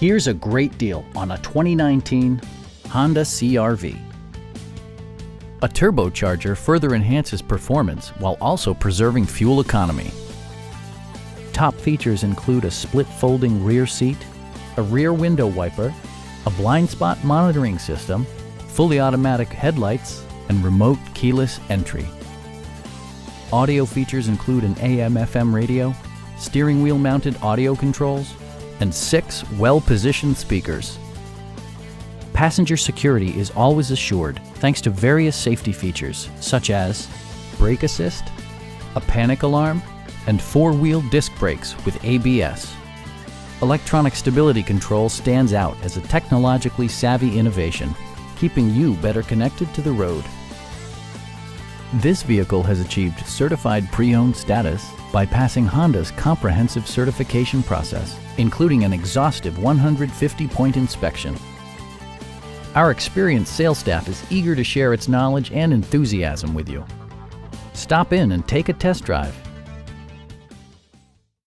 Here's a great deal on a 2019 Honda CR-V. A turbocharger further enhances performance while also preserving fuel economy. Top features include a split folding rear seat, a rear window wiper, a blind spot monitoring system, fully automatic headlights, and remote keyless entry. Audio features include an AM/FM radio, steering wheel mounted audio controls, and 6 well-positioned speakers. Passenger security is always assured thanks to various safety features such as brake assist, a panic alarm, and 4-wheel disc brakes with ABS. Electronic stability control stands out as a technologically savvy innovation, keeping you better connected to the road. This vehicle has achieved certified pre-owned status by passing Honda's comprehensive certification process, including an exhaustive 150-point inspection. Our experienced sales staff is eager to share its knowledge and enthusiasm with you. Stop in and take a test drive.